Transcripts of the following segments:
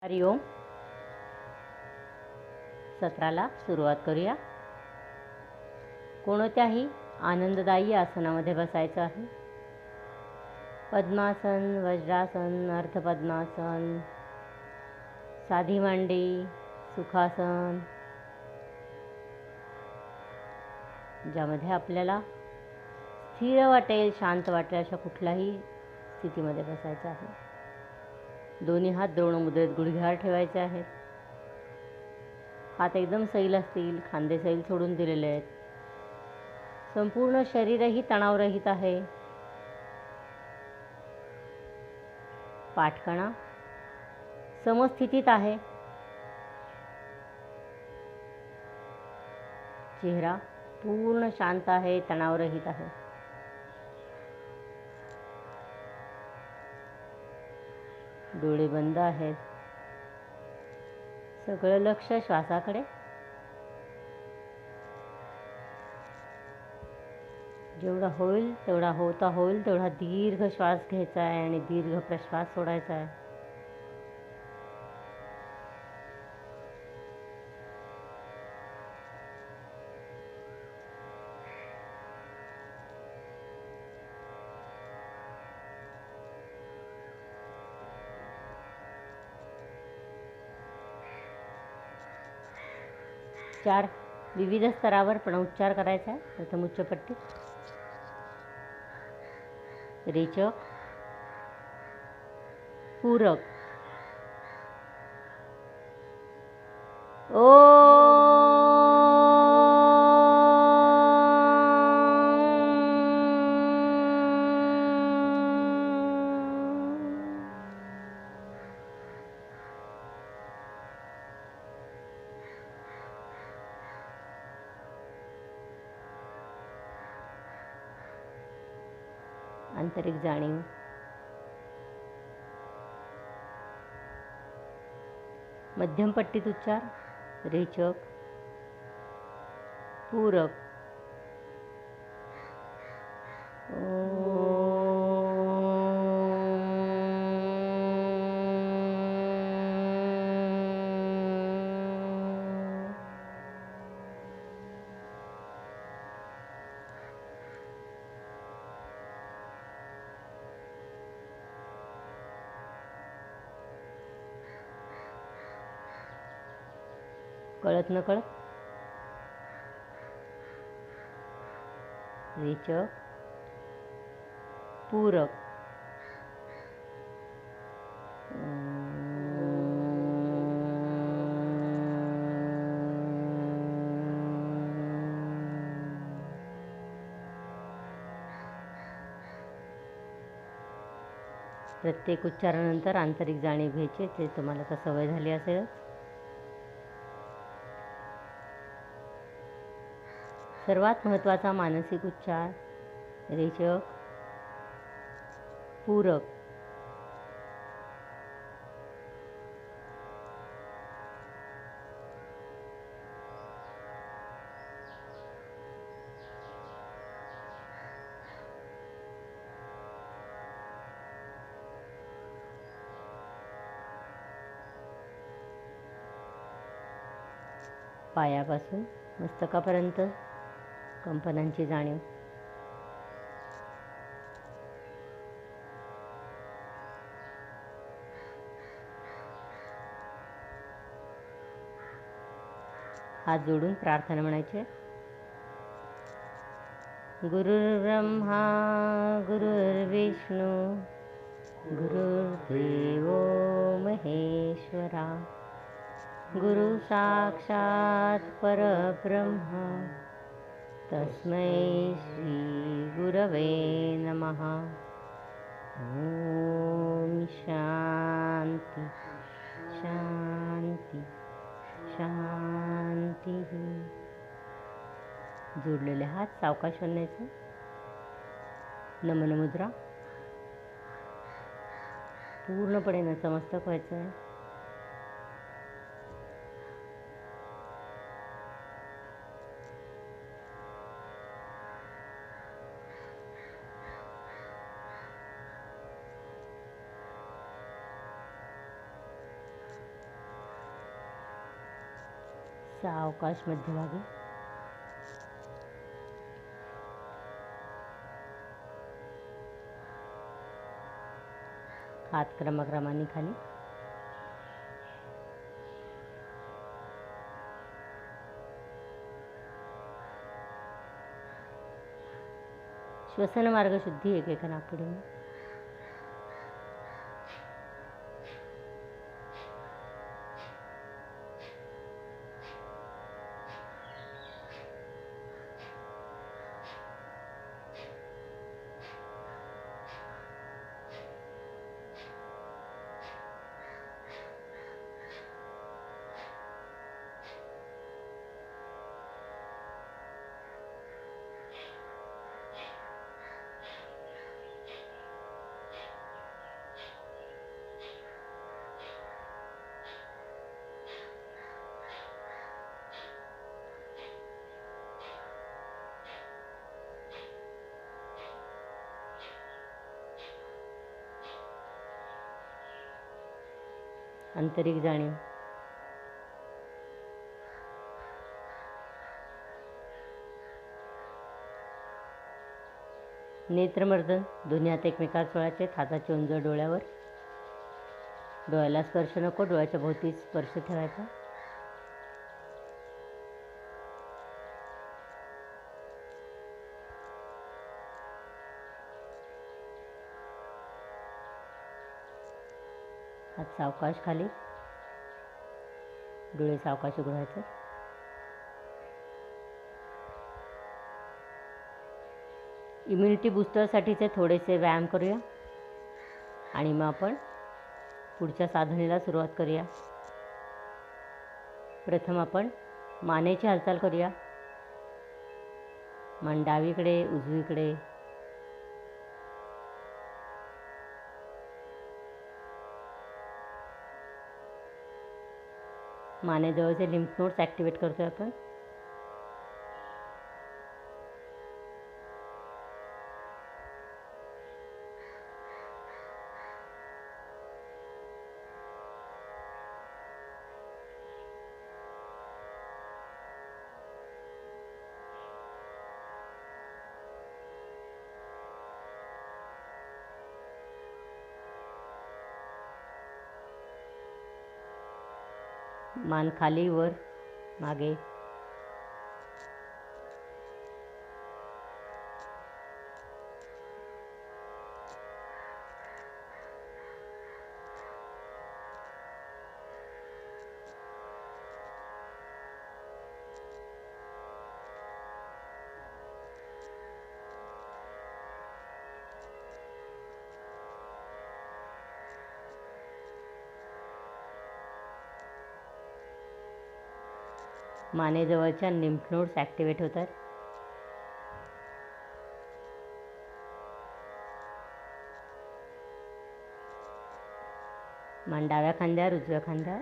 हरिओम. सत्राला सुरुवात करूया. कोणत्याही आनंददायी आसनामध्ये बसायचं आहे. पद्मासन, वज्रासन, अर्धपद्मासन, साधी मांडी, सुखासन, ज्यामध्ये आपल्याला स्थिर वाटेल, शांत वाटेल अशा कुठल्याही स्थितीमध्ये बसायचं आहे. दोन्ही हात द्रोणमुद्रेत गुडघ्यावर ठेवायचे आहेत. हात एकदम सैल असतील, खांदे सैल सोडून दिलेले आहेत. संपूर्ण शरीरही तणावरहित आहे. पाठकणा समस्थितीत आहे. चेहरा पूर्ण शांत आहे, तणावरहित आहे. डोळे बंद आहेत. सगळं लक्ष श्वासाकडे. जेवढा होईल तेवढा होईल तेवढा दीर्घ श्वास घ्यायचा आहे आणि दीर्घ प्रश्वास सोडायचा आहे. चार विविध स्तरावर प्रणोच्चार करायचा आहे. प्रथम उच्चपट्टी, रेचक, पूरक, ओ. आंतरिक जाणीव. मध्यम पट्टीत उच्चार, रेचक, पूरक, कळत न कळत, रेचक, पूरक, प्रत्येक उच्चारानंतर आंतरिक जाणीव घ्यायची. ते तुम्हाला तर सवय झाली असेल. सर्वात महत्त्वाचा मानसिक उच्चार, रेचक, पूरक. पायापासून मस्तकापर्यंत कंपनांची जाणीव. हात जोडून प्रार्थना म्हणायची. गुरुर्ब्रह्मा गुरुर्विष्णू गुरुर्देवो महेश्वरा गुरु साक्षात परब्रह्म तस्मै श्री गुरवे नमः. ओम शांती शांती शांती. जोडलेले हात सावकाश वळण्याचे. नमन मुद्रा. पूर्णपणे नतमस्तक व्हायचं आहे. सावकाश मध्यभागी. हात क्रमाक्रमाने खाली. श्वसन मार्ग शुद्धी एकेका नाकपुडीने. आंतरिक जाणीव. नेत्रमर्दन. दोन्ही हात एकमेकावर चोळायचे. हाताची उंजळ डोळ्यावर. डोळ्याला स्पर्श नको, डोळ्याच्या भोवती स्पर्श ठेवायचा. हात सावकाश खाली. डोळे सावकाश उघडायचे. इम्युनिटी बूस्टरसाठीचे थोडेसे व्यायाम करूया आणि मग आपण पुढच्या साधनेला सुरुवात करूया. प्रथम आपण मानेची हालचाल करूया. मान डावीकडे, उजवीकडे. मानेजवळचे लिम्फ नोड्स ॲक्टिवेट करतोय आपण. मान खाली, वर, मागे. मानेजवळच्या लिम्फ नोड्स ॲक्टिवेट होतात. मान डाव्या खांद्यावर, उजव्या खांद्यावर.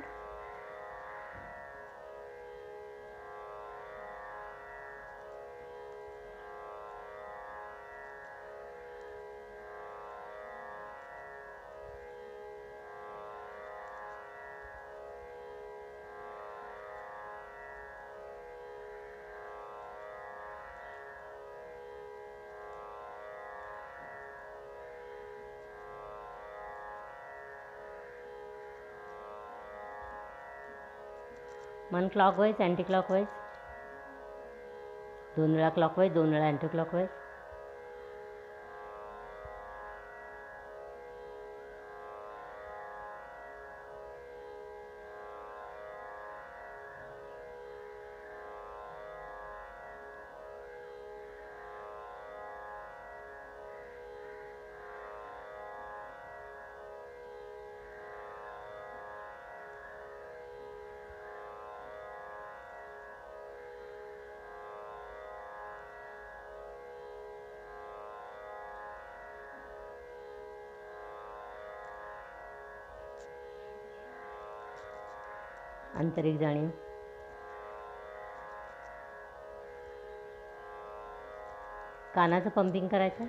मान क्लॉकवाईज, अँटी क्लॉकवाईज. 2 वेळा क्लॉकवाईज, 2 वेळा अँटी क्लॉकवाईज. आंतरिक जाणीव. कानाचं पंपिंग करायचं.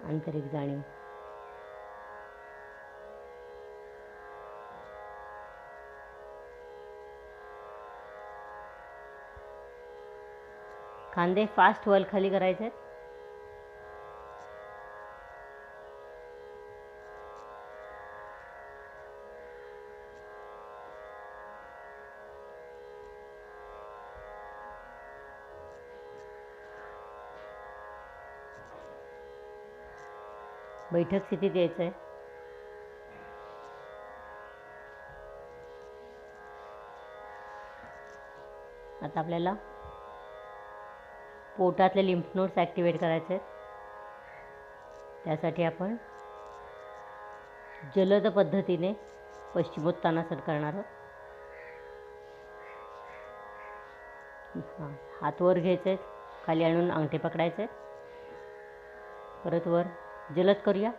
आंतरिक जाणीव. खांदे फास्ट वर खाली करायचे. बैठक स्थितीत यायचं आहे. आता आपल्याला पोटातले लिम्फ नोड्स ॲक्टिवेट करायचे आहेत. त्यासाठी आपण जलद पद्धतीने पश्चिमोत्तानासन करणार आहोत. हात वर घ्यायचे, खाली आणून अंगठे पकडायचे, परत वर. जलद करूया.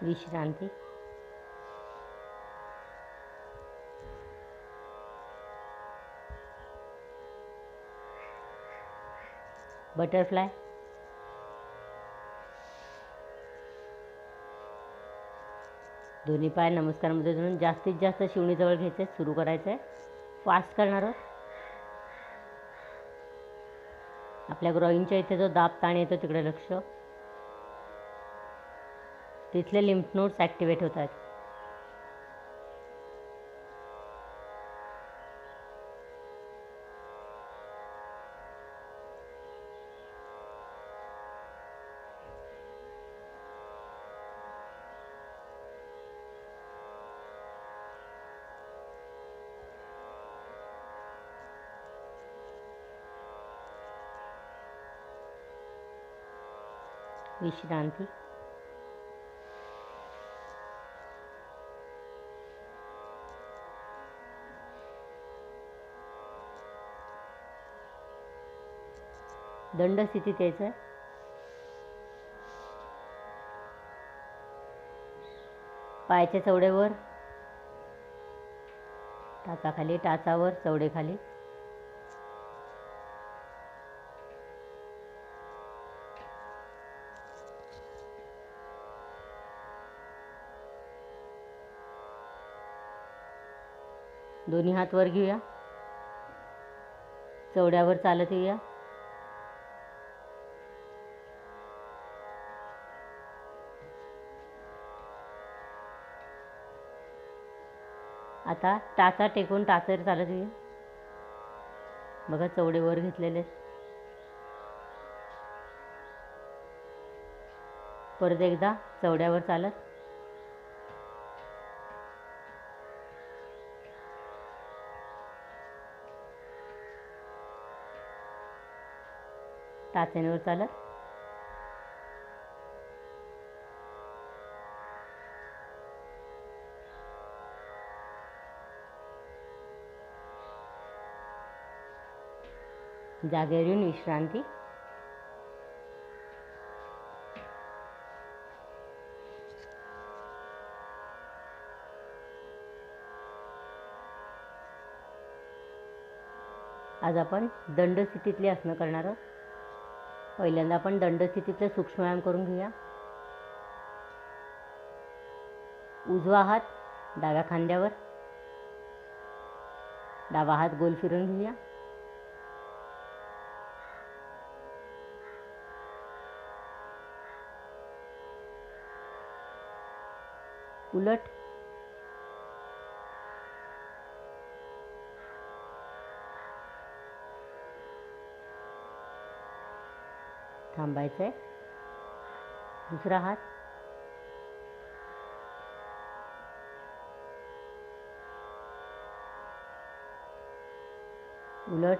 विश्रांती. बटरफ्लाय. दोन्ही पाय नमस्कारमध्ये धरून जास्तीत जास्त शिवणीजवळ घ्यायचे. सुरू करायचं आहे. फास्ट करणार आहोत. आपल्या ग्रॉइंगच्या इथे जो दाब ताण येतो तिकडे लक्ष. तिथले लिम्फ नोड्स ॲक्टिवेट होत आहेत. विश्रांती. दंड स्थितीत यायचं आहे. पायाच्या चवडेवर, टाचाखाली, टाचावर, चवडेखाली. दोन्ही हात वर घेऊया. चवड्यावर चालत येऊया. आता टाचा टेकून टाचावर चालत येऊया. बघा चवडे वर घेतलेले. परत एकदा चवड्यावर चालत. टाचेवर चालत. जागेवर येऊन विश्रांती. आज आपण दंड स्थितीतली आसनं करणार आहोत. पहिल्यांदा आपण दंड स्थितीतले सूक्ष्म व्यायाम करून घेऊया. उजवा हात डाव्या खांद्यावर, डावा हात गोल फिरून घेऊया. उलट. थांबायचं आहे. दुसरा हात. उलट.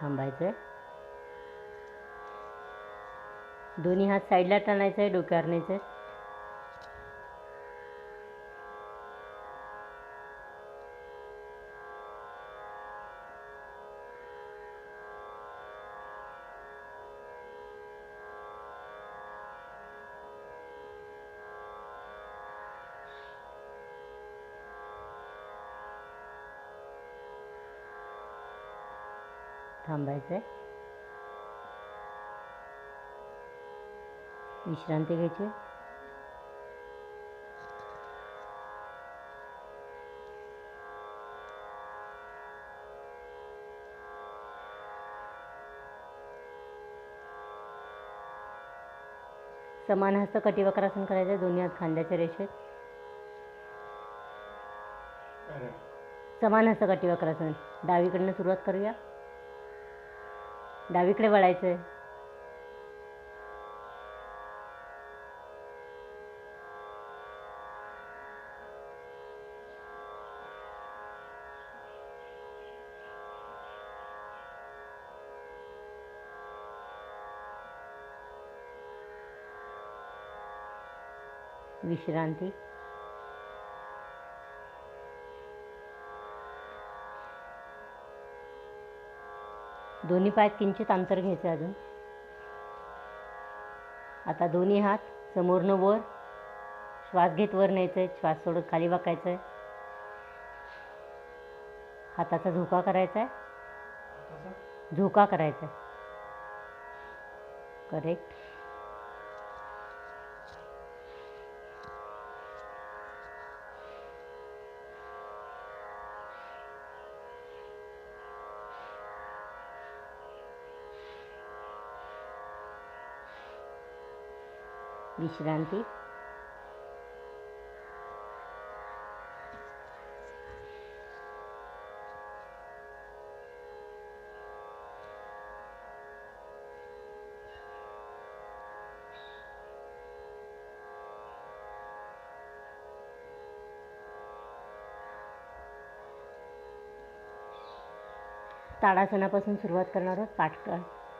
थांबायचं आहे. दोन्ही हात साईडला टाणायचं आहे, डोक्यावर न्यायचं आहे. थांबायचं आहे. विश्रांती घ्यायची. समान हस्त कटिवक्रासन करायचं. दोन्ही हात खांद्याच्या रेषेत. समान हस्त कटिवक्रासन. डावीकडनं सुरुवात करूया. डावीकडे वळायचं आहे. विश्रांती. दोन्ही पायात किंचित अंतर घ्यायचं अजून. आता दोन्ही हात समोरनं वर. श्वास घेत वर न्यायचं आहे. श्वास सोडत खाली वाकायचं आहे. हाताचा झोका करायचा आहे. झोका करायचा आहे. करेक्ट. विश्रांती. ताडासनापासून सुरुवात करणार आहोत. पाठ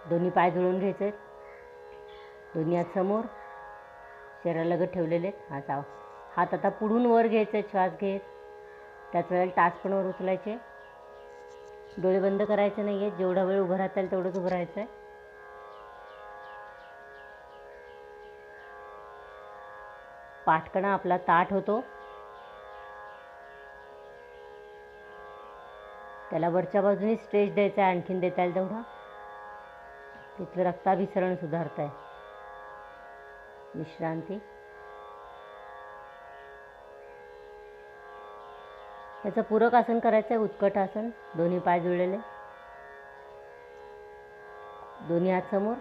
दोन्ही पाय जुळून घ्यायचे. दोन्ही हात समोर शरीरालगत ठेवलेले आहेत. हात आता पुढून वर घ्यायचे. श्वास घेत त्याच वेळेला टाच पण वर उचलायचे. डोळे बंद करायचे नाही आहेत. जेवढा वेळ उभं राहता येईल तेवढंच उभं राहायचं आहे. पाठकणा आपला ताठ होतो. त्याला वरच्या बाजूने स्ट्रेच द्यायचा आहे. आणखीन देता येईल तेवढा. तिथलं रक्ताभिसरण सुधारत आहे. विश्रांती. याचं पूरक आसन करायचं आहे. उत्कट आसन. दोन्ही पाय जुळलेले. दोन्ही हात समोर.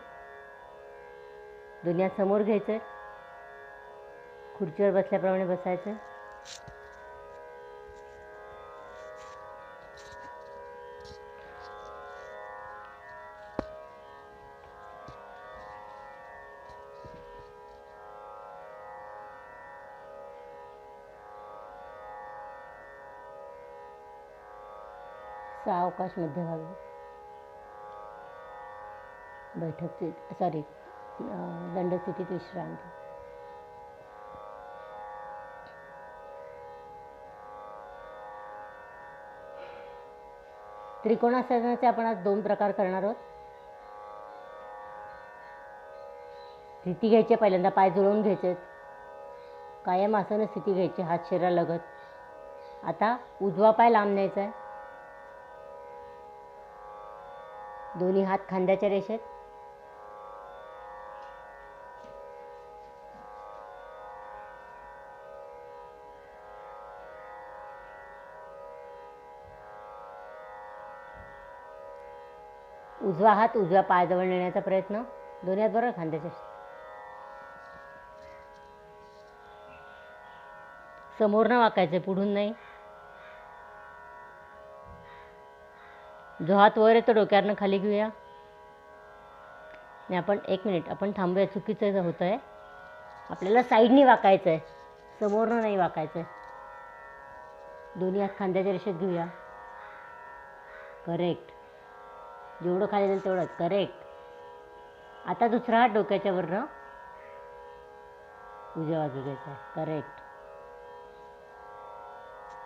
दोन्ही हात समोर घ्यायचे. खुर्चीवर बसल्याप्रमाणे बसायचं. सावकाश मध्यभागी. बैठक दंडस्थितीत विश्रांती. त्रिकोणासनाचे आपण आज 2 प्रकार करणार आहोत. स्थिती घ्यायची. पहिल्यांदा पाय जुळवून घ्यायचे. कायम आसन स्थिती घ्यायची. हात शरीरालगत. आता उजवा पाय लांब न्यायचा आहे. दोन्ही हात खांद्याच्या रेषेत. उजवा हात उजव्या पायाजवळ नेण्याचा प्रयत्न. दोन्ही हात बरोबर खांद्याच्या. समोरनं वाकायचं, पुढून नाही. जो हात वर येतो डोक्यावरनं खाली घेऊया. आणि आपण 1 मिनिट आपण थांबूया. चुकीचं होतं आहे. आपल्याला साईडनी वाकायचं आहे. समोरनं नाही वाकायचं आहे. दोन्ही हात खांद्याच्या रेषेत घेऊया. करेक्ट. जेवढं खाली जाईल तेवढंच. करेक्ट. आता दुसरा हात डोक्याच्या वरनं उजव्या बाजू घ्यायचा आहे. करेक्ट.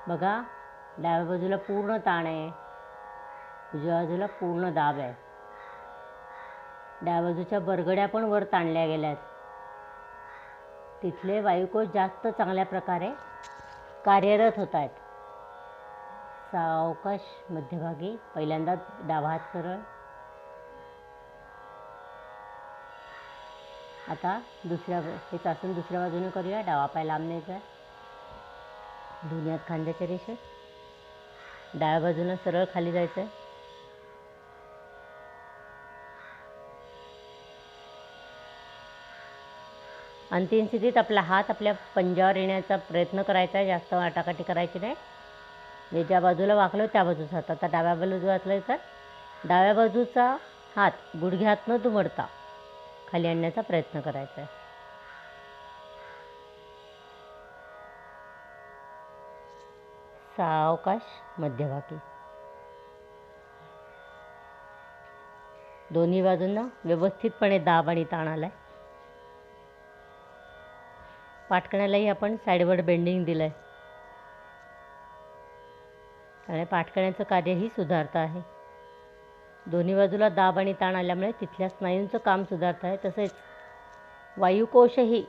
बघा, डाव्या बाजूला पूर्ण ताण आहे, उजव्या बाजूला पूर्ण दाब आहे. डाव्या बाजूच्या बरगड्या पण वर ताणल्या गेल्या आहेत. तिथले वायुकोश जास्त चांगल्या प्रकारे कार्यरत होत आहेत. सावकाश मध्यभागी. पहिल्यांदा डावा हात सरळ. आता हेच आसन दुसऱ्या बाजूने करूया. डावा पाय लांब न्यायचा आहे, दोन्ही हात खांद्याच्या रेषेत. डाव्या बाजूनं सरळ खाली जायचं आहे. अंतिम स्थितीत आपला हात आपल्या पंजावर येण्याचा प्रयत्न करायचा आहे. जास्त वाटाकाटी करायची नाही. म्हणजे ज्या बाजूला वाकलो त्या बाजूचा हात. आता डाव्या बाजूला वाचलं तर डाव्या बाजूचा हात गुडघ्यात न दुमडता खाली आणण्याचा प्रयत्न करायचा आहे. सावकाश मध्यभागी. दोन्ही बाजूंना व्यवस्थितपणे दाब आणि ताण आलाय. पाठकण्यालाही आपण साईडवर बेंडिंग दिलं आहे आणि पाठकण्याचं कार्यही सुधारतं आहे. दोन्ही बाजूला दाब आणि ताण आल्यामुळे तिथल्या स्नायूंचं काम सुधारतं आहे. तसेच वायुकोशही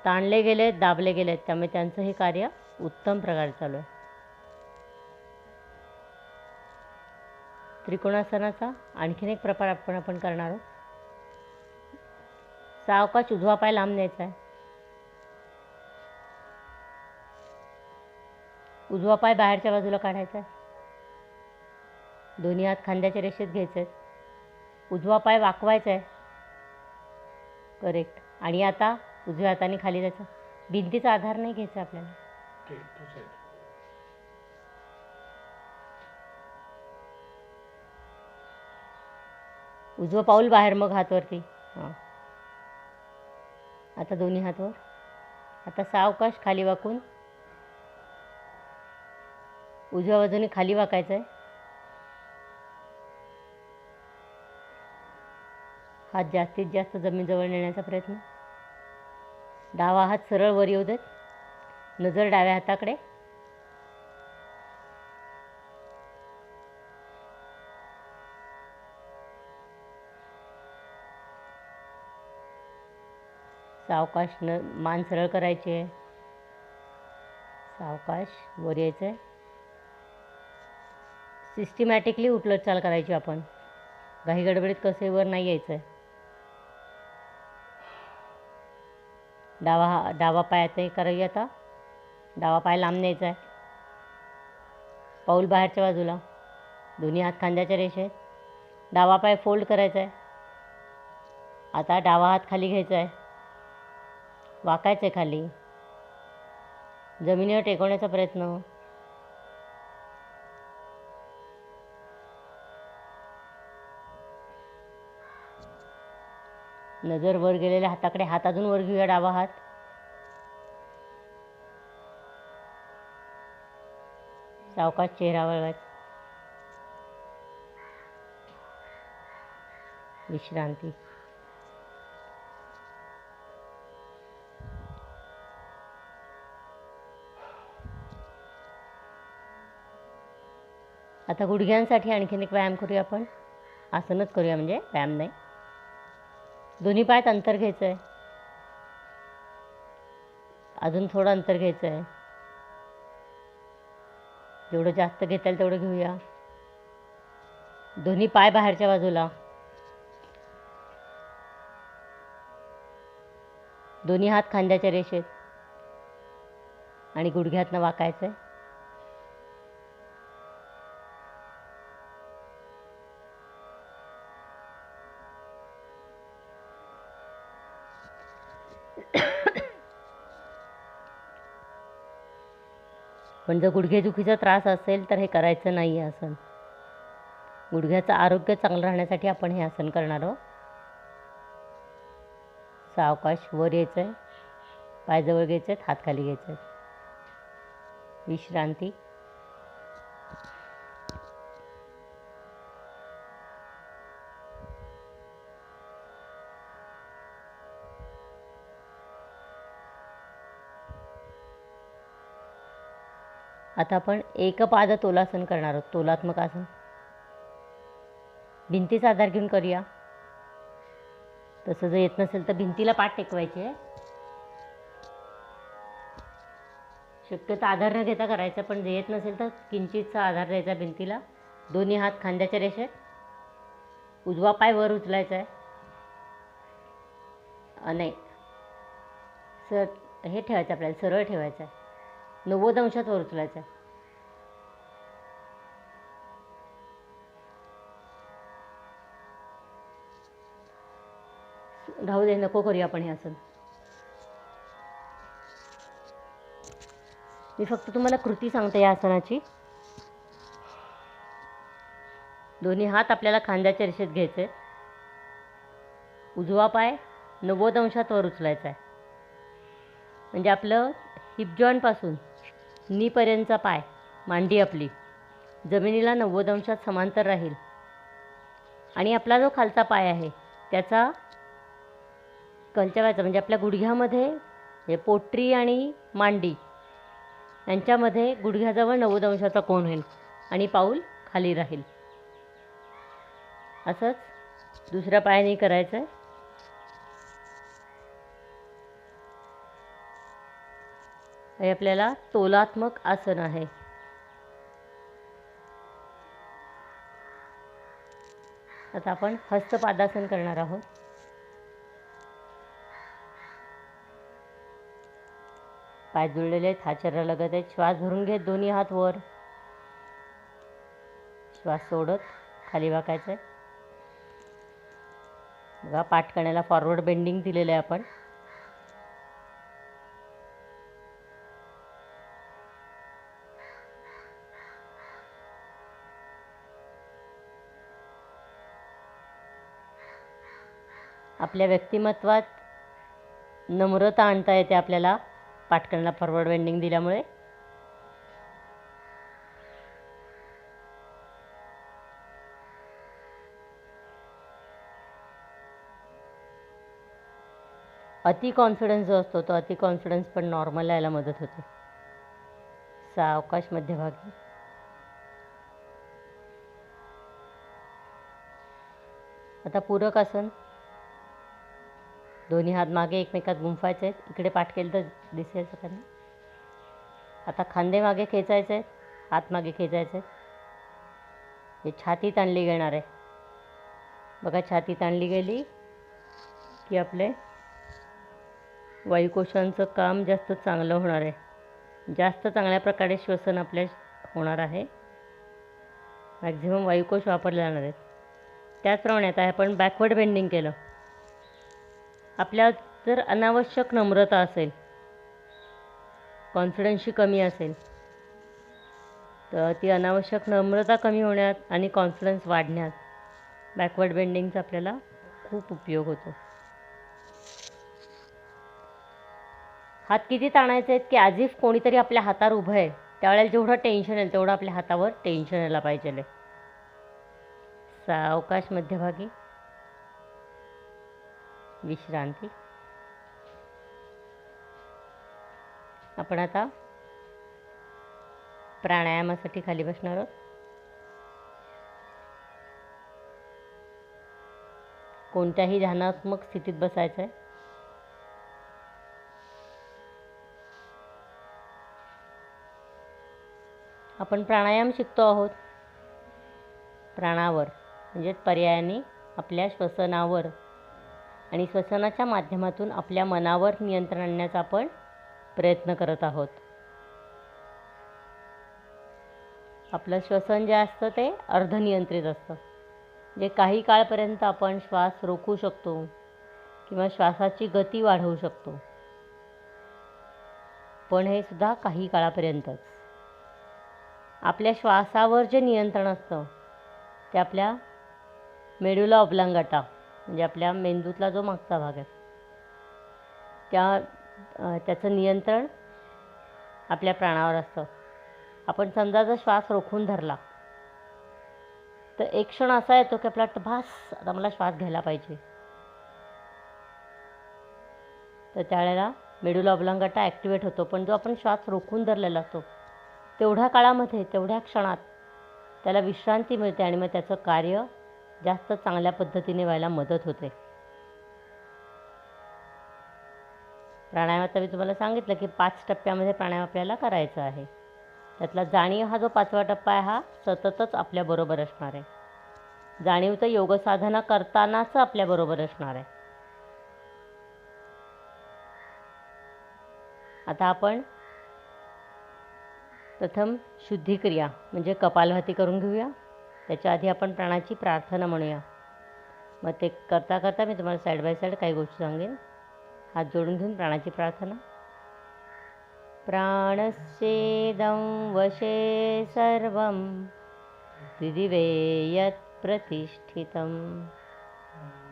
ताणले गेले, दाबले गेलेत, त्यामुळे त्यांचंही कार्य उत्तम प्रकारे चालू आहे. त्रिकोणासनाचा आणखीन एक प्रकार आपण करणार आहोत. सावकाश उजवा पाय लांब न्यायचा आहे. उजवा पाय बाहेरच्या बाजूला काढायचा आहे. दोन्ही हात खांद्याच्या रेषेत घ्यायचे आहेत. उजवा पाय वाकवायचा आहे. करेक्ट. आणि आता उजव्या हाताने खाली जायचं. भिंतीचा आधार नाही घ्यायचा आपल्याला. उजवं पाऊल बाहेर, मग हात वरती. हां. आता दोन्ही हात वर. आता सावकाश खाली वाकून उजव्या बाजूने खाली वाकायचं आहे. हात जास्तीत जास्त जमिनीजवळ नेण्याचा प्रयत्न. डावा हात सरळ वर येऊ देत. नजर डाव्या हाताकडे. सावकाश मान सरळ करायची आहे. सावकाश वर यायचं आहे. सिस्टमॅटिकली उलटचाल करायची आपण. घाई गडबडीत कसे वर नाही यायचं आहे. डावा पायातही करूया. आता डावा पाय लांब न्यायचा आहे. पाऊल बाहेरच्या बाजूला. दोन्ही हात खांद्याच्या रेषेत. डावा पाय फोल्ड करायचा आहे. आता डावा हात खाली घ्यायचा आहे. वाकायचं आहे खाली. जमिनीवर टेकवण्याचा प्रयत्न. नजर वर गेलेल्या हाताकडे. हात अजून वर घेऊया. डावा हात. सावकाश चेहरा वळवायचा. विश्रांती. आता गुडघ्यांसाठी आणखीन एक व्यायाम करूया आपण. आसनच करूया, म्हणजे व्यायाम नाही. दोन्ही पायात अंतर घ्यायचं आहे. अजून थोडं अंतर घ्यायचं आहे. जेवढं जास्त घेता येईल तेवढं घेऊया. दोन्ही पाय बाहेरच्या बाजूला. दोन्ही हात खांद्याच्या रेषेत आणि गुडघ्यातनं वाकायचं आहे. पण जर गुडघेदुखीचा त्रास असेल तर हे करायचं नाही आहे आसन. गुडघ्याचं आरोग्य चांगलं राहण्यासाठी आपण हे आसन करणार आहोत. सावकाश वर यायचं आहे. पाय जवळ घ्यायचे आहेत. हात खाली घ्यायचे आहेत. विश्रांती. आता आपण एकपाद तोलासन करणार आहोत, तोलात्मक आसन. भिंतीचा आधार घेऊन करूया. तसं जर येत नसेल तर भिंतीला पाठ टेकवायची आहे. शक्यतो आधार न घेता करायचा, पण जे येत नसेल तर किंचितचा आधार द्यायचा भिंतीला. दोन्ही हात खांद्याच्या रेषेत. उजवा पाय वर उचलायचा आहे. नाही, हे ठेवायचं आपल्याला, सरळ ठेवायचं आहे. 90 अंशात वर उचलायचं आहे. राहू दे, नको करूया आपण हे आसन. मी फक्त तुम्हाला कृती सांगते या आसनाची. दोन्ही हात आपल्याला खांद्याच्या रेषेत घ्यायचे. उजवा पाय 90 अंशात वर उचलायचा आहे. म्हणजे आपलं हिप जॉईंटपासून नीपर्यंतचा पाय, मांडी आपली जमिनीला 90 अंशात समांतर राहील. आणि आपला जो खालचा पाय आहे त्याचा कलच्या व्हायचा, म्हणजे आपल्या गुडघ्यामध्ये हे पोटरी आणि मांडी यांच्यामध्ये गुडघ्याजवळ 90 अंशाचा कोन होईल आणि पाऊल खाली राहील. असंच दुसऱ्या पायाने करायचं आहे. हे आपल्याला तोलात्मक आसन आहे. आता आपण हस्तपादासन करणार आहोत. पाय जुळलेले आहेत, हात शरीरालगत आहेत. श्वास भरून घेत दोन्ही हात वर. श्वास सोडत खाली वाकायचं आहे. बघा, पाठ करण्याला फॉरवर्ड बेंडिंग दिलेलं आहे आपण. आपल्या व्यक्तिमत्वात नम्रता आणता येते आपल्याला पाठ करण्याला फॉरवर्ड बेंडिंग दिल्यामुळे. अति कॉन्फिडन्स जो असतो तो अति कॉन्फिडन्स पण नॉर्मल यायला मदत होते. सावकाश मध्यभागी. आता पूरक आसन. दोन्ही हात मागे एकमेकात गुंफायचे आहेत. इकडे पाठ केलं तर दिसेल सगळ्यांना. आता खांदे मागे खेचायचे आहेत, हात मागे खेचायचे आहेत. हे छाती ताणली घेणार आहे. बघा, छाती ताणली गेली की आपले वायुकोशांचं काम जास्त चांगलं होणार आहे. जास्त चांगल्या प्रकारे श्वसन आपल्या होणार आहे. मॅक्झिमम वायुकोश वापरले जाणार आहेत. त्याचप्रमाणे आता आपण बॅकवर्ड बेंडिंग केलं. आपल्यात जर अनावश्यक नम्रता असेल, कॉन्फिडन्सची कमी असेल, तर ती अनावश्यक नम्रता कमी होण्यात आणि कॉन्फिडन्स वाढण्यात बॅकवर्ड बेंडिंगचा आपल्याला खूप उपयोग होतो. हात किती ताणायचे आहेत की ॲज इफ कोणीतरी आपल्या हातावर उभं आहे. त्यावेळेला जेवढं टेन्शन येईल तेवढं आपल्या हातावर टेन्शन यायला पाहिजे. सावकाश मध्यभागी. विश्रांती. आपण आता प्राणायामासाठी खाली बसणार आहोत. कोणत्याही ध्यानात्मक स्थितीत बसायचं आहे. आपण प्राणायाम शिकतो आहोत. प्राणावर म्हणजे पर्यायाने आपल्या श्वसनावर आणि श्वसनाच्या माध्यमातून आपल्या मनावर नियंत्रण आणण्याचा आपण प्रयत्न करत आहोत. आपलं श्वसन जे असतं ते अर्धनियंत्रित असतं. जे काही काळपर्यंत आपण श्वास रोखू शकतो किंवा श्वासाची गती वाढवू शकतो, पण हे सुद्धा काही काळापर्यंतच. आपल्या श्वासावर जे नियंत्रण असतं ते आपल्या मेडुला ऑब्लांगाटा म्हणजे आपल्या मेंदूतला जो मागचा भाग आहे त्याचं नियंत्रण आपल्या प्राणावर असतं. आपण समजा जर श्वास रोखून धरला तर एक क्षण असा येतो की आपला भास आता मला श्वास घ्यायला पाहिजे, तर त्यावेळेला मेडुला ऑब्लांगाटा ॲक्टिवेट होतो. पण जो आपण श्वास रोखून धरलेला असतो तेवढ्या काळामध्ये, तेवढ्या क्षणात त्याला विश्रांती मिळते आणि मग त्याचं कार्य जास्त चांगल्या पद्धतीने व्हायला मदत होते. प्राणायामात मी तुम्हाला सांगितलं की 5 टप्प्यामध्ये प्राणायाम आपल्याला करायचा आहे. त्यातला जाणीव हा जो 5वा टप्पा आहे हा सततच आपल्याबरोबर असणार आहे. जाणीव तर योगसाधना करतानाच आपल्याबरोबर असणार आहे. आता आपण प्रथम शुद्धिक्रिया म्हणजे कपालभाती करून घेऊया. त्याच्या आधी आपण प्राणाची प्रार्थना म्हणूया. मग ते करता करता मी तुम्हाला साईड बाय साईड काही गोष्टी सांगेन. हात जोडून घेऊन प्राणाची प्रार्थना. प्राणस्येदं वशे सर्वं त्रिदिवे यत् प्रतिष्ठितं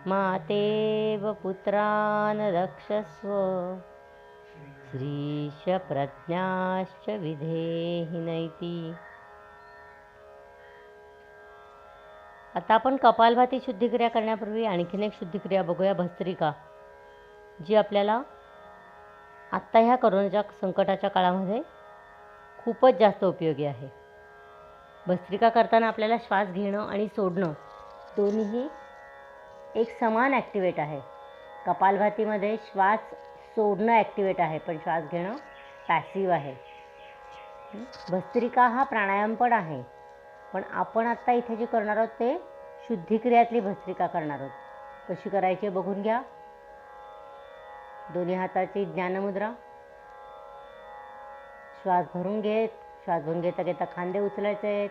मातेव पुत्रान् रक्षस्व श्रीश प्रज्ञाश्च विधेहि नैति. आता आपण कपालभाती शुद्धिक्रिया करण्यापूर्वी आणखीन एक शुद्धिक्रिया बघूया, भस्त्रिका, जी आपल्याला आत्ता ह्या कोरोनाच्या संकटाच्या काळामध्ये खूपच जास्त उपयोगी आहे. भस्त्रिका करताना आपल्याला श्वास घेणं आणि सोडणं दोन्हीही एक समान ॲक्टिवेट आहे. कपालभातीमध्ये श्वास सोडणं ॲक्टिवेट आहे, पण श्वास घेणं पॅसिव्ह आहे. भस्त्रिका हा प्राणायाम पण आहे, पण आपण आत्ता इथे जे करणार आहोत ते शुद्धिक्रियातली भस्त्रिका करणार आहोत. कशी करायची बघून घ्या. दोन्ही हाताची ज्ञानमुद्रा. श्वास भरून घेत, श्वास भरून घेता घेता खांदे उचलायचे आहेत.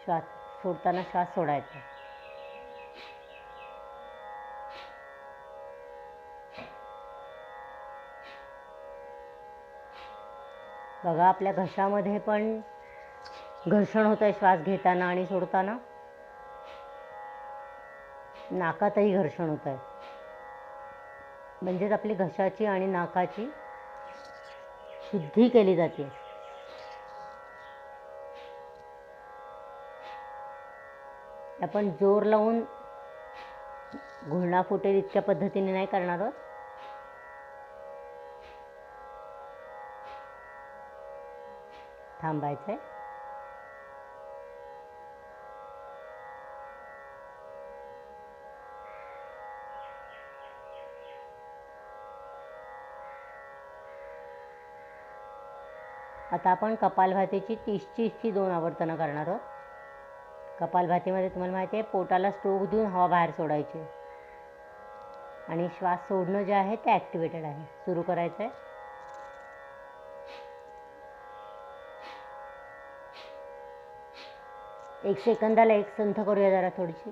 श्वास सोडताना श्वास सोडायचा. बघा आपल्या घशामध्ये पण घर्षण होतं आहे श्वास घेताना आणि सोडताना. नाकातही घर्षण होतं आहे. म्हणजेच आपली घशाची आणि नाकाची शुद्धी केली जाते. आपण जोर लावून घुळणा फुटेल इतक्या पद्धतीने नाही करणार आहोत. थांबायचं आहे. आता आपण कपालभातीची 30ची 2 आवर्तनं करणार आहोत. कपालभातीमध्ये तुम्हाला माहिती आहे पोटाला स्ट्रोक देऊन हवा बाहेर सोडायची आणि श्वास सोडणं जे आहे ते ॲक्टिवेटेड आहे. सुरू करायचं आहे. एक सेकंदाला एक संथ करूया जरा थोडीशी.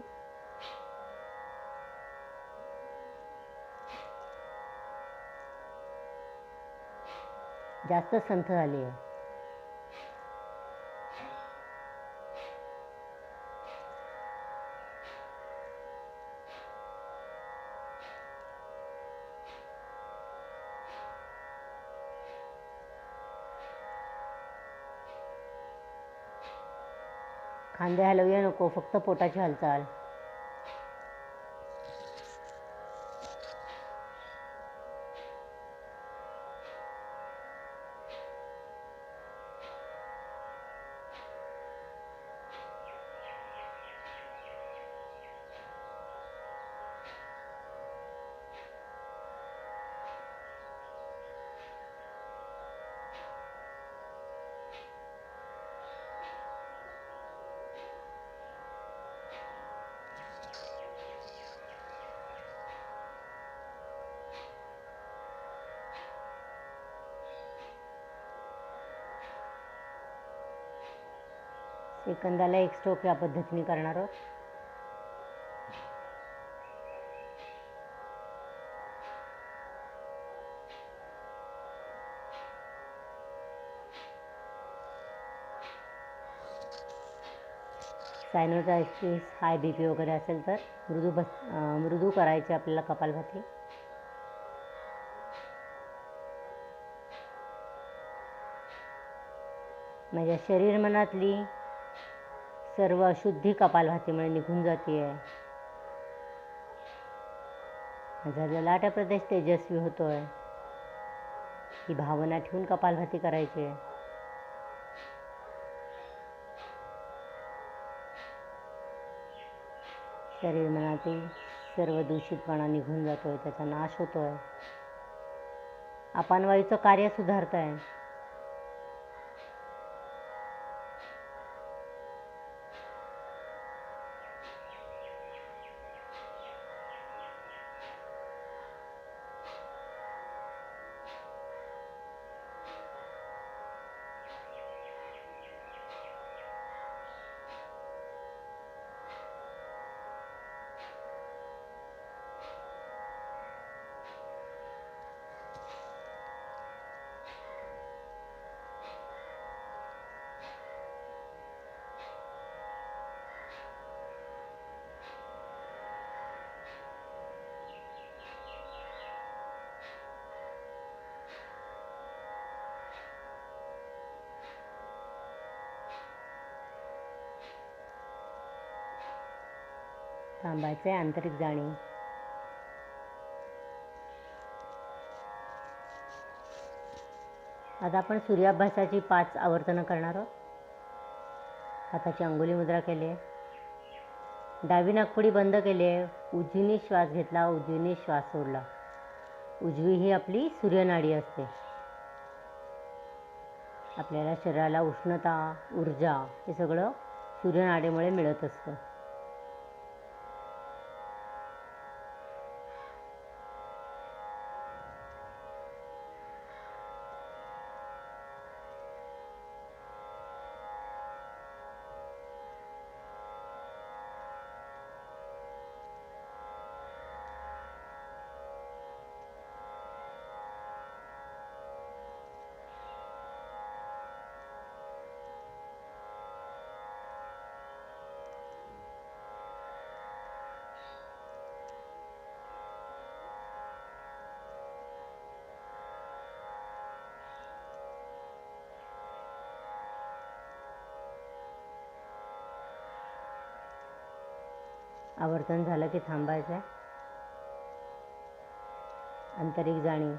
जास्त संथ झाली आहे. खांदे हलवूया नको, फक्त पोटाची हालचाल. सेकंदाला एक स्ट्रोक या पद्धतीने करणार आहोत. सायनोसायटिस, हाय BP वगैरे असेल तर मृदू करायचे आपल्याला कपालभाती. माझ्या शरीर मनातली सर्व अशुद्धी कपालभातीमुळे निघून जाते आहे. माझा ललाट प्रदेश तेजस्वी होतो आहे. ही भावना ठेवून कपालभाती करायची आहे. शरीर मनातील सर्व दूषितपणा निघून जातोय, त्याचा नाश होतोय. अपानवायूचं कार्य सुधारत आहे. थांबायचे, आंतरिक जाणीव. आता आपण सूर्याभ्यासाची 5 आवर्तनं करणार आहोत. हाताची अंगुली मुद्रा केली आहे. डावी नाकपुडी बंद केली आहे. उजवीने श्वास घेतला, उजवीने श्वास सोडला. उजवी ही आपली सूर्यनाडी असते. आपल्याला शरीराला उष्णता, ऊर्जा हे सगळं सूर्यनाडीमुळे मिळत असतं. आवर्तन झालं की थांबायचं आहे. आंतरिक जाणीव.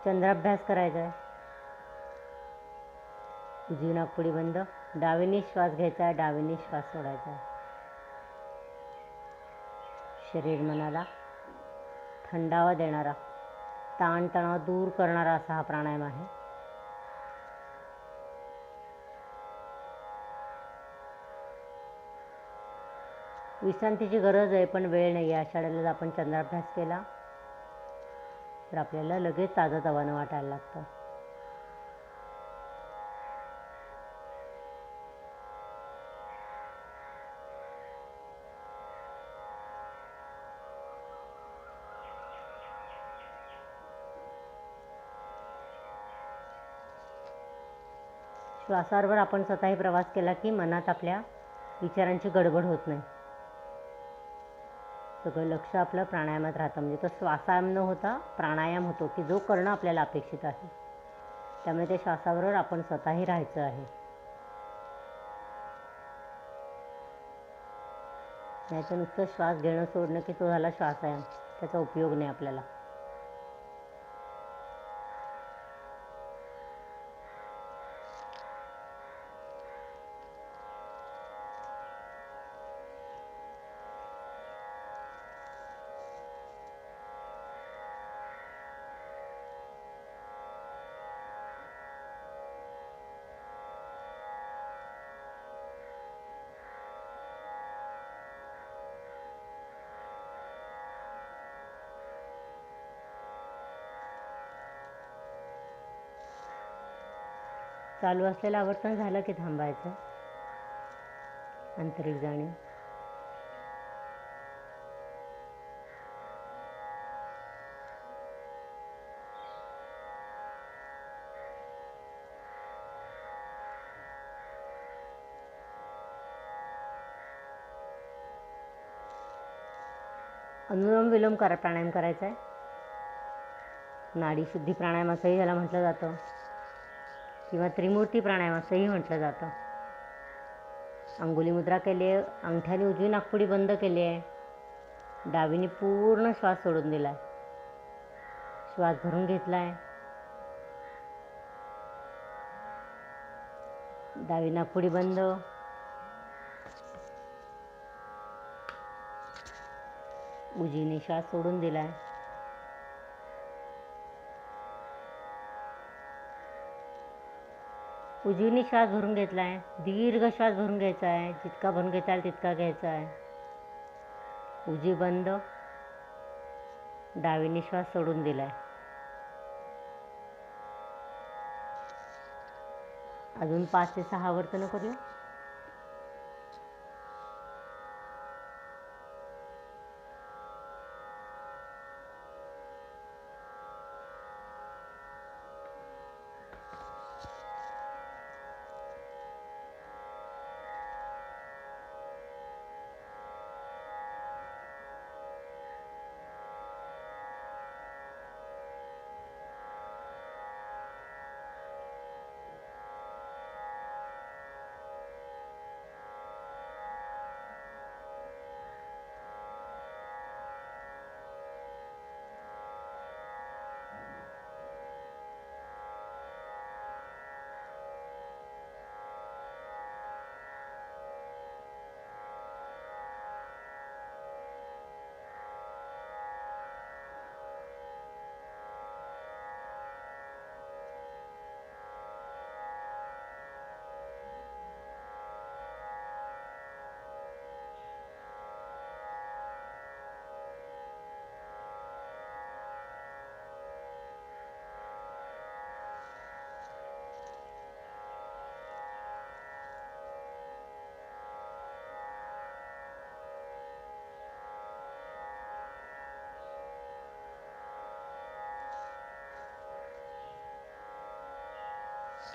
चंद्राभ्यास करायचा आहे. उजवी नाकपुडी बंद. डावीने श्वास घ्यायचा आहे, डावीने श्वास सोडायचा आहे. शरीर मनाला थंडावा देणारा, ताणतणाव दूर करणारा असा हा प्राणायाम आहे. विश्रांतीची गरज आहे, पण वेळ नाही आहे. अशा वेळेला आपण चंद्राभ्यास केला तर आपल्याला लगेच ताजंतवानं वाटायला लागतं. श्वासाबरोबर आपण स्वतःही प्रवास केला की मनात आपल्या विचारांची गडबड होत नाही. सगळं लक्ष आपलं प्राणायामात राहतं. म्हणजे तो श्वासायाम न होता प्राणायाम होतो की जो करणं आपल्याला अपेक्षित आहे. त्यामुळे त्या श्वासाबरोबर आपण स्वतःही राहायचं आहे. नाहीतर नुसतं श्वास घेणं सोडणं की तो झाला श्वासायाम, त्याचा उपयोग नाही आपल्याला. चालू असलेलं आवर्तन झालं की थांबायचं. आंतरिक जाणीव. अनुलोम विलोम प्राणायाम करायचा आहे. नाडी शुद्धी प्राणायाम असंही याला म्हटलं जातं किंवा त्रिमूर्ती प्राणायाम असंही म्हटलं जातं. अंगुली मुद्रा केली आहे. अंगठ्याने उजवी नाकपुडी बंद केली आहे. डावीने पूर्ण श्वास सोडून दिला आहे. श्वास भरून घेतला आहे. डावी नाकपुडी बंद. उजवीने श्वास सोडून दिलाय. उजवीने श्वास भरून घेतलाय. दीर्घ श्वास भरून घ्यायचा आहे. जितका भरून घेता येईल तितका घ्यायचा आहे. उजवी बंद. डावीने श्वास सोडून दिलाय. अजून 5 ते 6 आवर्तनं करूया.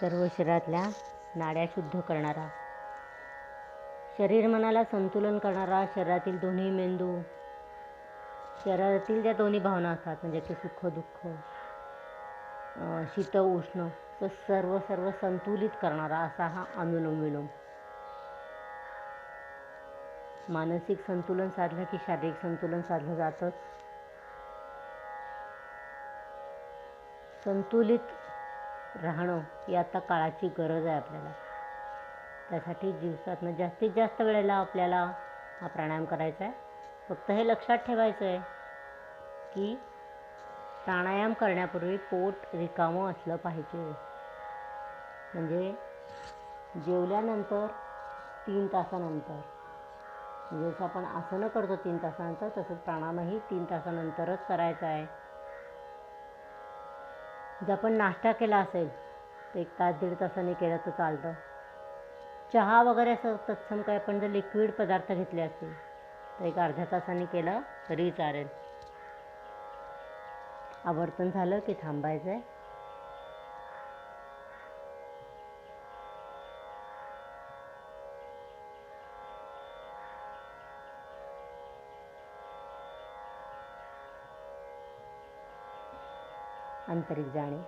सर्व शरीरातल्या नाड्या शुद्ध करणारा, शरीर मनाला संतुलन करणारा, शरीरातील दोन्ही मेंदू, शरीरातील ज्या दोन्ही भावना असतात म्हणजे की सुख दुःख, शीत उष्ण, तर सर्व संतुलित करणारा असा हा अनुलोम विलोम. मानसिक संतुलन साधलं की शारीरिक संतुलन साधलं जातंच. संतुलित राहणं ही आता काळाची गरज आहे आपल्याला. त्यासाठी दिवसातनं जास्तीत जास्त वेळेला आपल्याला हा प्राणायाम करायचा आहे. फक्त हे लक्षात ठेवायचं आहे की प्राणायाम करण्यापूर्वी पोट रिकामं असलं पाहिजे. म्हणजे जेवल्यानंतर 3 तासानंतर, जसं आपण आसनं करतो 3 तासानंतर, तसंच प्राणायामही 3 तासानंतरच करायचा आहे. जर आपण नाश्ता केला असेल तर 1 तास 1.5 तासांनी केलं तर चालतं. चहा वगैरे असं तत्सम काय आपण जर लिक्विड पदार्थ घेतले असतील तर 1 अर्ध्या तासांनी केलं तरी चालेल. आवर्तन झालं की थांबायचं आहे. आंतरिक जाणीव.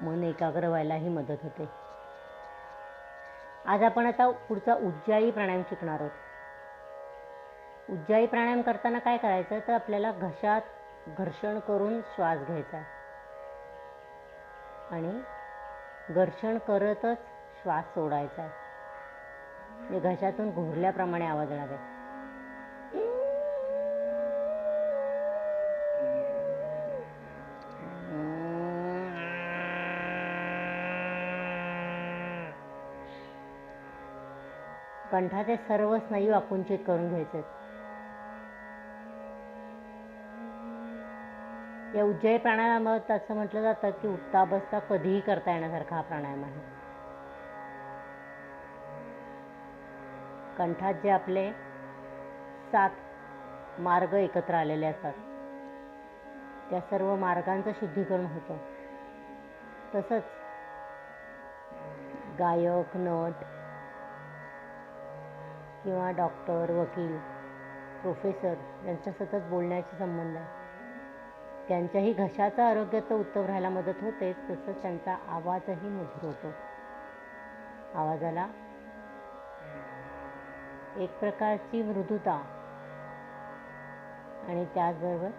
मन एकाग्र व्हायलाही मदत होते. आज आपण आता पुढचा उज्जाई प्राणायाम शिकणार आहोत. उज्जाई प्राणायाम करताना काय करायचं तर आपल्याला घशात घर्षण करून श्वास घ्यायचा आणि घर्षण करतच श्वास सोडायचा आहे. म्हणजे घशातून घोरल्याप्रमाणे आवाज येणार आहे. कंठाचे सर्व स्नायू आकुंचित करून घ्यायचे. या उज्जाई प्राणायामात असं म्हटलं जातं की उठता बसता कधीही करता येण्यासारखा हा प्राणायाम आहे. कंठात जे आपले 7 मार्ग एकत्र आलेले असतात त्या सर्व मार्गांचं शुद्धीकरण होतं. तसंच गायक, नट किंवा डॉक्टर, वकील, प्रोफेसर यांचा सतत बोलण्याशी संबंध आहे. त्यांच्याही घशाचं आरोग्य तर उत्तम राहायला मदत होते, तसंच त्यांचा आवाजही मधुर होतो. आवाजाला एक प्रकारची मृदुता आणि त्याचबरोबर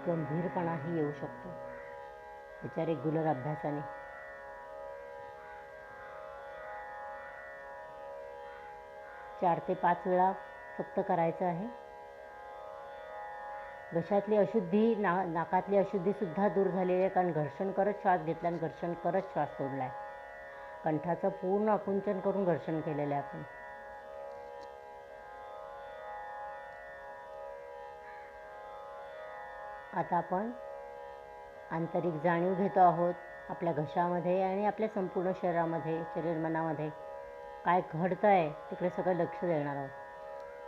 गंभीरपणाही येऊ शकतो. त्याच्या रेग्युलर अभ्यासाने. 4 ते 5 वेळा फक्त करायचं आहे. घशातली अशुद्धी, नाकातली अशुद्धीसुद्धा दूर झालेली आहे, कारण घर्षण करत श्वास घेतला आणि घर्षण करत श्वास सोडला आहे. कंठाचं पूर्ण आकुंचन करून घर्षण केलेलं आहे आपण. आता आपण आंतरिक जाणीव घेतो आहोत आपल्या घशामध्ये आणि आपल्या संपूर्ण शरीरामध्ये, शरीर मनामध्ये काय घडतं आहे तिकडे सगळं लक्ष देणार आहोत.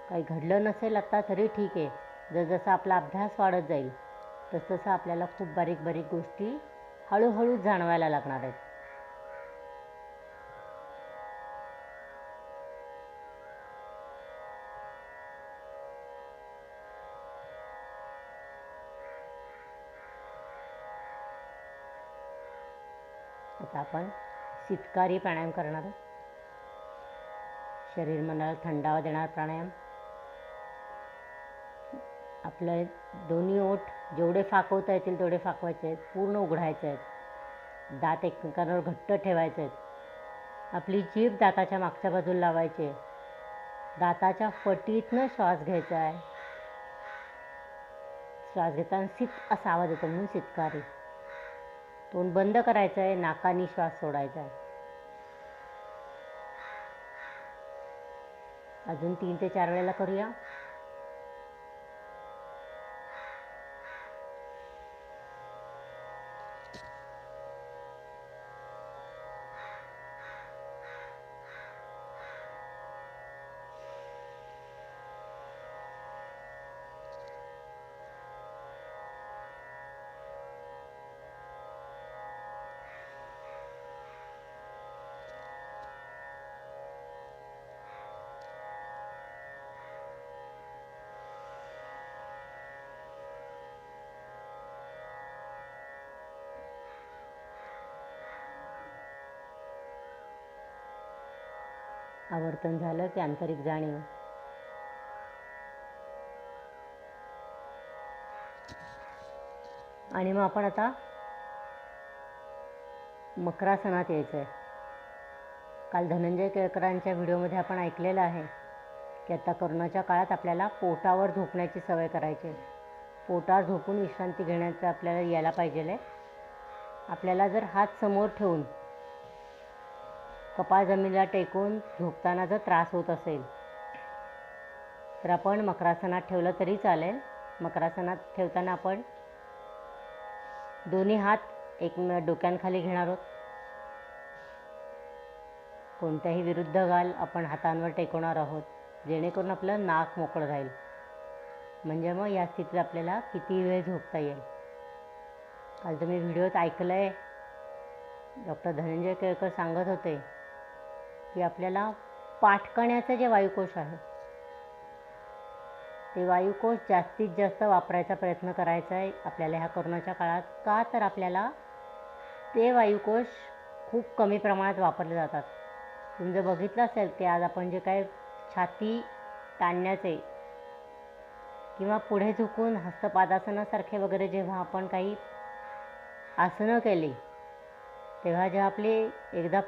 काही घडलं नसेल आत्ता तरी ठीक आहे. जसजसा आपला अभ्यास वाढत जाईल तसतसं आपल्याला खूप बारीक बारीक गोष्टी हळूहळू जाणवायला लागणार आहेत. आता आपण शीतकारी प्राणायाम करणार आहोत. शरीर मनाला थंडावा देणारा प्राणायाम. आपलं दोन्ही ओठ जेवढे फाकवता येतील तेवढे फाकवायचे आहेत, पूर्ण उघडायचे आहेत. दात एकमेकांवर घट्ट ठेवायचे आहेत. आपली जीभ दाताच्या मागच्या बाजूला लावायची आहे. दाताच्या फटीतनं श्वास घ्यायचा आहे. श्वास घेताना सित असा आवाज येतो म्हणून शीतकारी. तोंड बंद करायचं आहे, नाकानी श्वास सोडायचा आहे. अजून 3 ते 4 वेळेला करूया. आवर्तन झालं की आंतरिक जाणीव. आणि मग आपण आता मकरासनात यायचं आहे. काल धनंजय केळकरांच्या व्हिडिओमध्ये आपण ऐकलेलं आहे की आता कोरोनाच्या काळात आपल्याला पोटावर झोपण्याची सवय करायची आहे. पोटावर झोपून विश्रांती घेण्याचं आपल्याला यायला पाहिजे आहे. आपल्याला जर हात समोर ठेवून कपाळ जमिनीला टेकून झोपताना जर त्रास होत असेल तर आपण मकरासनात ठेवलं तरी चालेल. मकरासनात ठेवताना आपण दोन्ही हात एक डोक्यांखाली घेणार आहोत. कोणत्याही विरुद्ध गाल आपण हातांवर टेकवणार आहोत, जेणेकरून आपलं नाक मोकळं राहील. म्हणजे मग या स्थितीत आपल्याला किती वेळ झोपता येईल. काल तुम्ही व्हिडिओत ऐकलं आहे, डॉक्टर धनंजय केळकर सांगत होते की आपल्याला पाठकण्याचं जे वायुकोश आहे ते वायुकोश जास्तीत जास्त वापरायचा प्रयत्न करायचा आहे आपल्याला ह्या कोरोनाच्या काळात. का तर आपल्याला ते वायुकोश खूप कमी प्रमाणात वापरले जातात. तुम्ही जर बघितलं असेल की आज आपण जे काय छाती ताणण्याचे किंवा पुढे झुकून हस्तपादासनासारखे वगैरे जेव्हा आपण काही आसनं केली तेव्हा जेव्हा आपली एकदा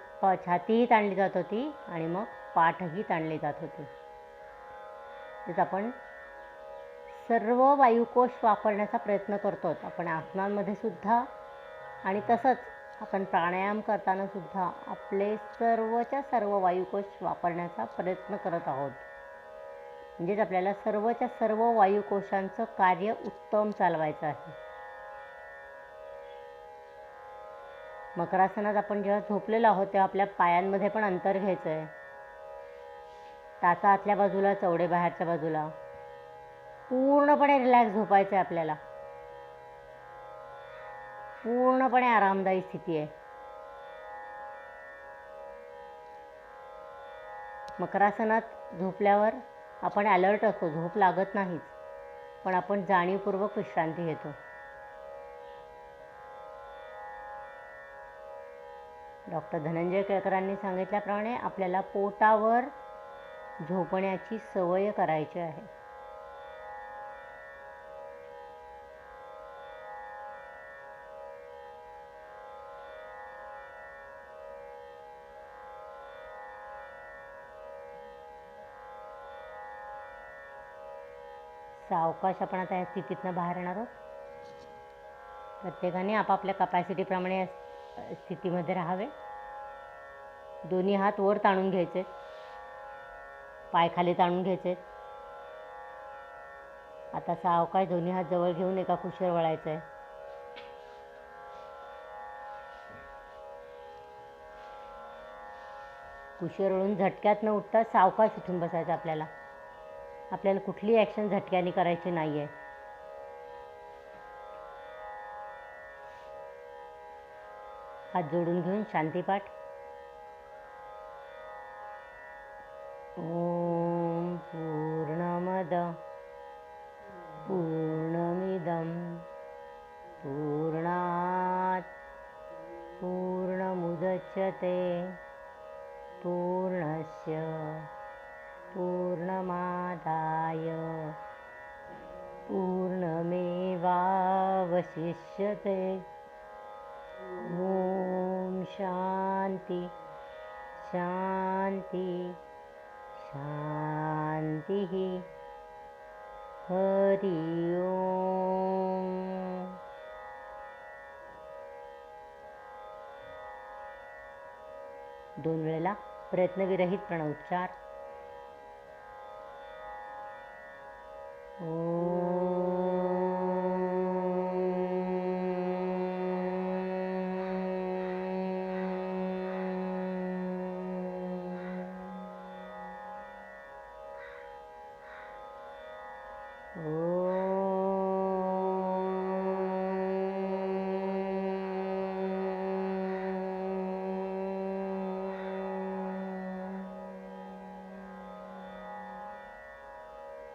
छातीही ताणली जात होती आणि मग पाठही ताणली जात होती. तेच आपण सर्व वायुकोश वापरण्याचा प्रयत्न करतो आपण आसनांमध्ये सुद्धा. आणि तसंच आपण प्राणायाम करताना सुद्धा आपले सर्वच्या सर्व वायुकोश वापरण्याचा प्रयत्न करत आहोत. म्हणजेच आपल्याला सर्वच्या सर्व वायुकोशांचं कार्य उत्तम चालवायचं आहे. मकरासनात आपण जेव्हा झोपलेलो आहोत तेव्हा आपल्या पायांमध्ये पण अंतर घ्यायचं आहे. टाचा आतल्या बाजूला, चवडे बाहेरच्या बाजूला. पूर्णपणे रिलॅक्स झोपायचं आहे आपल्याला. पूर्णपणे आरामदायी स्थिती आहे. मकरासनात झोपल्यावर आपण अलर्ट असतो, झोप लागत नाहीच, पण आपण जाणीवपूर्वक विश्रांती घेतो. डॉक्टर धनंजय केळकरांनी सांगितल्याप्रमाणे आपल्याला पोटावर झोपण्याची सवय करायची आहे. सावकाश आपण आता या स्थितीतनं बाहेर येणार आहोत. प्रत्येकाने आपापल्या कपॅसिटीप्रमाणे या स्थितीमध्ये राहावे. दोन्ही हात वर ताणून घ्यायचे, पाय खाली ताणून घ्यायचे. आता सावकाश दोन्ही हात जवळ घेऊन एका कुशीवर वळायचं आहे. कुशीवर वळून झटक्यात न उठता सावकाश उठून बसायचं. आपल्याला कुठलीही ॲक्शन झटक्याने करायची नाही आहे. हात जोडून घेऊन शांतीपाठ. ओम पूर्णमद पूर्णमिदं पूर्णात् पूर्णमुदच्यते पूर्णस्य पूर्णमादाय पूर्णमेवावशिष्यते. ओम शांति शांति शांतिः. हरि ओम. दोन वेळेला प्रयत्नविरहित प्रणवोच्चार.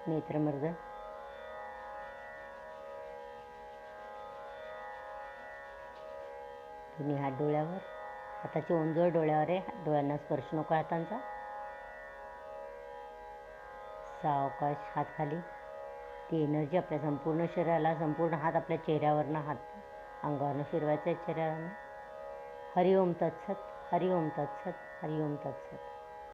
नेत्रमर्दन. दोन्ही हात डोळ्यावर. हाताची ओंजळ डोळ्यावर आहे. डोळ्यांना स्पर्श नको हातांचा. सावकाश हात खाली. ती एनर्जी आपल्या संपूर्ण शरीराला, संपूर्ण हात आपल्या चेहऱ्यावरनं, हात अंगावरनं फिरवायचं आहे चेहऱ्यावरनं. हरिओम तत्सत. हरिओम तत्सत. हरिओम तत्सत.